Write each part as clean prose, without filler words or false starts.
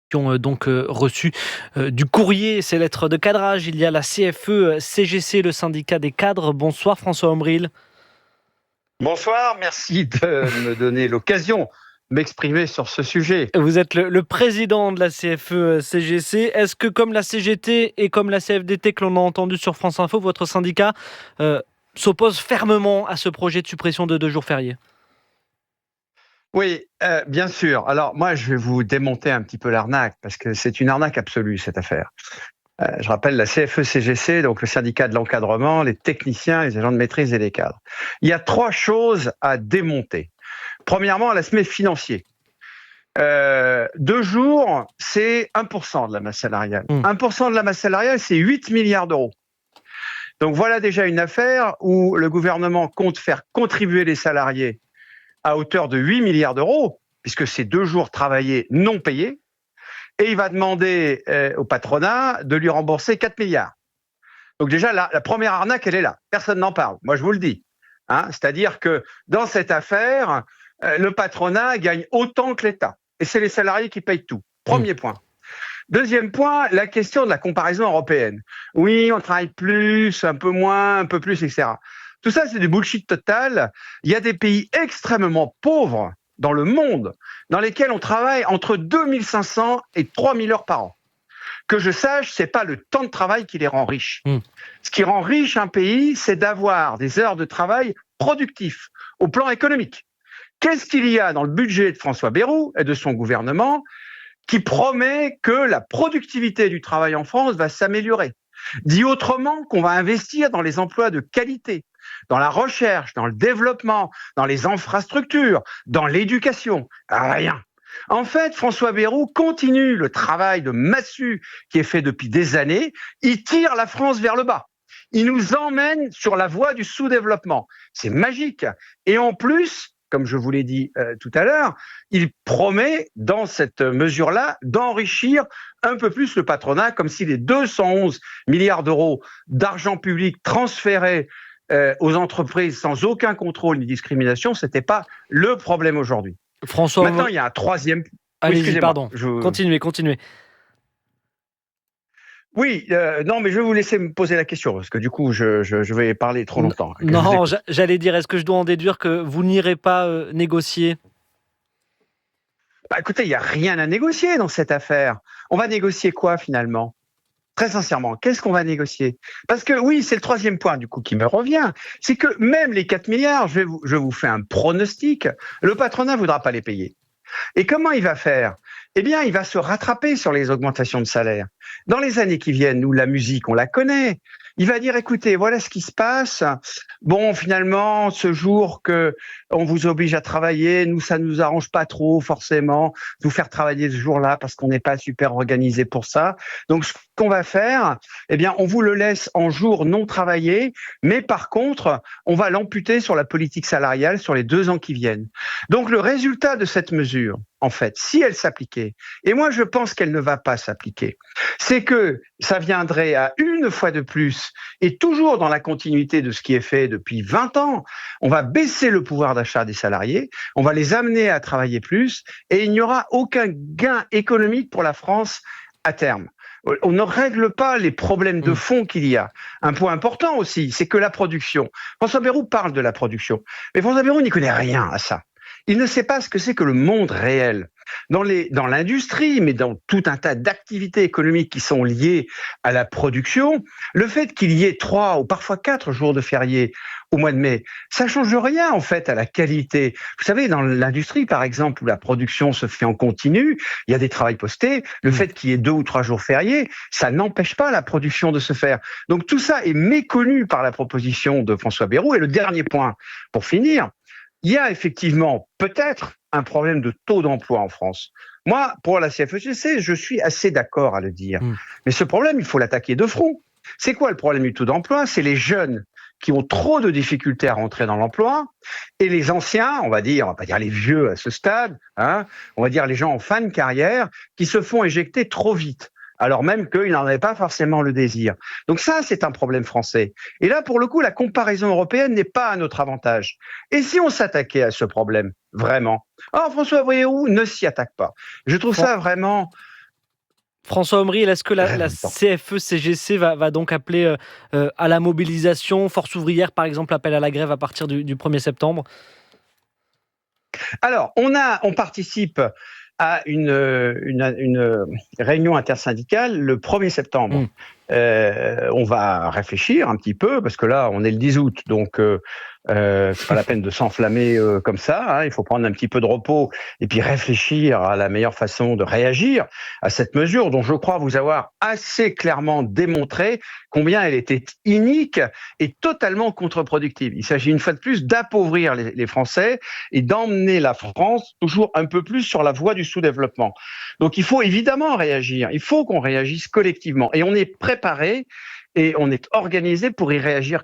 Qui ont reçu du courrier, ces lettres de cadrage. Il y a la CFE-CGC, le syndicat des cadres. Bonsoir François Ombril. Bonsoir, merci de me donner l'occasion de m'exprimer sur ce sujet. Vous êtes le président de la CFE-CGC. Est-ce que comme la CGT et comme la CFDT que l'on a entendu sur France Info, votre syndicat s'oppose fermement à ce projet de suppression de 2 jours fériés? Oui, bien sûr. Alors moi, je vais vous démonter un petit peu l'arnaque, parce que c'est une arnaque absolue, cette affaire. Je rappelle la CFE-CGC, donc le syndicat de l'encadrement, les techniciens, les agents de maîtrise et les cadres. Il y a 3 choses à démonter. Premièrement, l'aspect financier. 2 jours, c'est 1% de la masse salariale. 1% de la masse salariale, c'est 8 milliards d'euros. Donc voilà déjà une affaire où le gouvernement compte faire contribuer les salariés à hauteur de 8 milliards d'euros, puisque c'est 2 jours travaillés non payés, et il va demander au patronat de lui rembourser 4 milliards. Donc déjà, la première arnaque, elle est là. Personne n'en parle. Moi, je vous le dis. C'est-à-dire que dans cette affaire, le patronat gagne autant que l'État. Et c'est les salariés qui payent tout. Premier point. Deuxième point, la question de la comparaison européenne. Oui, on travaille plus, un peu moins, un peu plus, etc. Tout ça, c'est du bullshit total. Il y a des pays extrêmement pauvres dans le monde dans lesquels on travaille entre 2500 et 3000 heures par an. Que je sache, c'est pas le temps de travail qui les rend riches. Ce qui rend riche un pays, c'est d'avoir des heures de travail productifs au plan économique. Qu'est-ce qu'il y a dans le budget de François Bayrou et de son gouvernement qui promet que la productivité du travail en France va s'améliorer? Dit autrement, qu'on va investir dans les emplois de qualité, dans la recherche, dans le développement, dans les infrastructures, dans l'éducation. Rien. En fait, François Bayrou continue le travail de massue qui est fait depuis des années. Il tire la France vers le bas. Il nous emmène sur la voie du sous-développement. C'est magique. Et en plus, comme je vous l'ai dit tout à l'heure, il promet, dans cette mesure-là, d'enrichir un peu plus le patronat, comme si les 211 milliards d'euros d'argent public transférés aux entreprises sans aucun contrôle ni discrimination, ce n'était pas le problème aujourd'hui. Maintenant, il y a un troisième... Allez-y, pardon. Continuez. Oui, non, mais je vais vous laisser me poser la question, parce que du coup, je vais parler trop longtemps. Non, j'allais dire, est-ce que je dois en déduire que vous n'irez pas négocier ? Écoutez, il n'y a rien à négocier dans cette affaire. On va négocier quoi, finalement ? Très sincèrement, qu'est-ce qu'on va négocier ? Parce que oui, c'est le troisième point du coup qui me revient, c'est que même les 4 milliards, je vous fais un pronostic, le patronat ne voudra pas les payer. Et comment il va faire ? Eh bien, il va se rattraper sur les augmentations de salaire. Dans les années qui viennent, nous, la musique, on la connaît. Il va dire, écoutez, voilà ce qui se passe. Bon, finalement, ce jour que on vous oblige à travailler, nous, ça nous arrange pas trop, forcément, de vous faire travailler ce jour-là parce qu'on n'est pas super organisé pour ça. Donc, ce qu'on va faire, eh bien, on vous le laisse en jour non travaillé, mais par contre, on va l'amputer sur la politique salariale sur les 2 ans qui viennent. Donc, le résultat de cette mesure, en fait, si elle s'appliquait, et moi je pense qu'elle ne va pas s'appliquer, c'est que ça viendrait à une fois de plus, et toujours dans la continuité de ce qui est fait depuis 20 ans, on va baisser le pouvoir d'achat des salariés, on va les amener à travailler plus, et il n'y aura aucun gain économique pour la France à terme. On ne règle pas les problèmes de fond qu'il y a. Un point important aussi, c'est que la production, François Bayrou parle de la production, mais François Bayrou n'y connaît rien à ça. Il ne sait pas ce que c'est que le monde réel. Dans l'industrie, mais dans tout un tas d'activités économiques qui sont liées à la production, le fait qu'il y ait 3 ou parfois 4 jours de fériés au mois de mai, ça change rien en fait à la qualité. Vous savez, dans l'industrie par exemple, où la production se fait en continu, il y a des travails postés, le fait qu'il y ait 2 ou 3 jours fériés, ça n'empêche pas la production de se faire. Donc tout ça est méconnu par la proposition de François Bayrou. Et le dernier point, pour finir, il y a effectivement peut-être un problème de taux d'emploi en France. Moi, pour la CFE-CGC, je suis assez d'accord à le dire. Mais ce problème, il faut l'attaquer de front. C'est quoi le problème du taux d'emploi ? C'est les jeunes qui ont trop de difficultés à rentrer dans l'emploi, et les anciens, on va pas dire les vieux à ce stade, on va dire les gens en fin de carrière, qui se font éjecter trop vite, alors même qu'ils n'en avaient pas forcément le désir. Donc ça, c'est un problème français. Et là, pour le coup, la comparaison européenne n'est pas à notre avantage. Et si on s'attaquait à ce problème, vraiment ? Or, François Bayrou ne s'y attaque pas. Je trouve ça vraiment François Omriel, est-ce que la révoltant. CFE-CGC va donc appeler à la mobilisation? Force ouvrière, par exemple, appelle à la grève à partir du 1er septembre. Alors, on participe à une réunion intersyndicale le 1er septembre. Mmh. On va réfléchir un petit peu, parce que là, on est le 10 août, donc c'est pas la peine de s'enflammer comme ça. Il faut prendre un petit peu de repos et puis réfléchir à la meilleure façon de réagir à cette mesure dont je crois vous avoir assez clairement démontré combien elle était inique et totalement contre-productive. Il s'agit une fois de plus d'appauvrir les Français et d'emmener la France toujours un peu plus sur la voie du sous-développement. Donc il faut évidemment réagir, il faut qu'on réagisse collectivement et on est préparé et on est organisé pour y réagir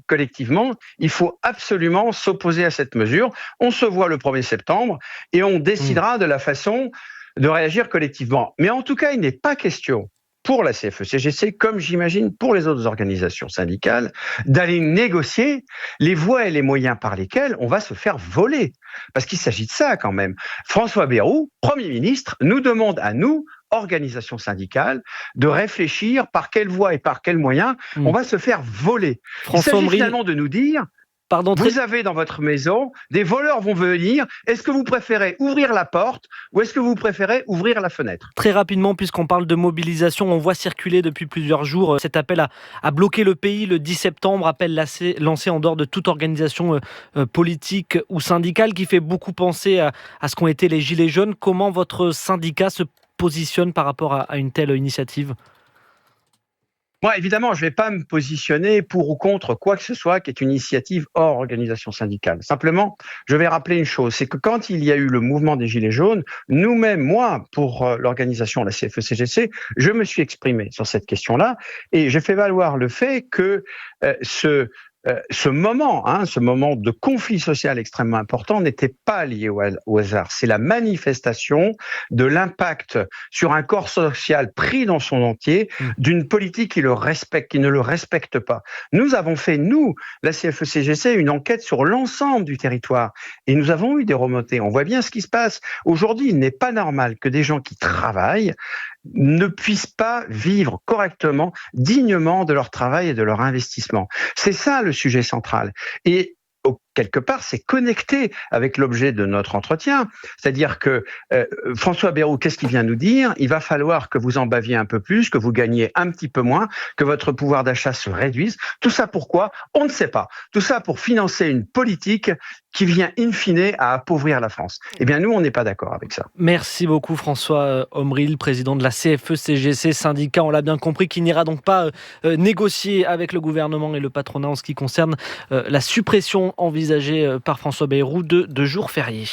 collectivement. Il faut absolument s'opposer à cette mesure. On se voit le 1er septembre et on décidera de la façon de réagir collectivement. Mais en tout cas, il n'est pas question pour la CFE-CGC, comme j'imagine pour les autres organisations syndicales, d'aller négocier les voies et les moyens par lesquels on va se faire voler. Parce qu'il s'agit de ça quand même. François Bayrou, Premier ministre, nous demande à nous, organisations syndicales, de réfléchir par quelle voie et par quels moyens on va se faire voler. Il s'agit finalement de nous dire... Pardon, vous avez dans votre maison, des voleurs vont venir. Est-ce que vous préférez ouvrir la porte ou est-ce que vous préférez ouvrir la fenêtre? Très rapidement, puisqu'on parle de mobilisation, on voit circuler depuis plusieurs jours cet appel à bloquer le pays le 10 septembre, appel lancé en dehors de toute organisation politique ou syndicale, qui fait beaucoup penser à ce qu'ont été les Gilets jaunes. Comment votre syndicat se positionne par rapport à une telle initiative ? Moi, évidemment, je ne vais pas me positionner pour ou contre quoi que ce soit qui est une initiative hors organisation syndicale. Simplement, je vais rappeler une chose, c'est que quand il y a eu le mouvement des Gilets jaunes, nous-mêmes, moi, pour l'organisation, la CFE-CGC, je me suis exprimé sur cette question-là et j'ai fait valoir le fait que ce moment de conflit social extrêmement important n'était pas lié au hasard. C'est la manifestation de l'impact sur un corps social pris dans son entier d'une politique qui ne le respecte pas. Nous avons fait, nous, la CFE-CGC, une enquête sur l'ensemble du territoire et nous avons eu des remontées. On voit bien ce qui se passe. Aujourd'hui, il n'est pas normal que des gens qui travaillent ne puissent pas vivre correctement, dignement de leur travail et de leur investissement. C'est ça le sujet central. Et quelque part, c'est connecté avec l'objet de notre entretien. C'est-à-dire que François Bayrou, qu'est-ce qu'il vient nous dire? Il va falloir que vous en baviez un peu plus, que vous gagniez un petit peu moins, que votre pouvoir d'achat se réduise. Tout ça pourquoi? On ne sait pas. Tout ça pour financer une politique qui vient in fine à appauvrir la France. Eh bien, nous, on n'est pas d'accord avec ça. Merci beaucoup François Omriel, président de la CFE-CGC, syndicat. On l'a bien compris, qui n'ira donc pas négocier avec le gouvernement et le patronat en ce qui concerne la suppression envisagée par François Bayrou de jours fériés.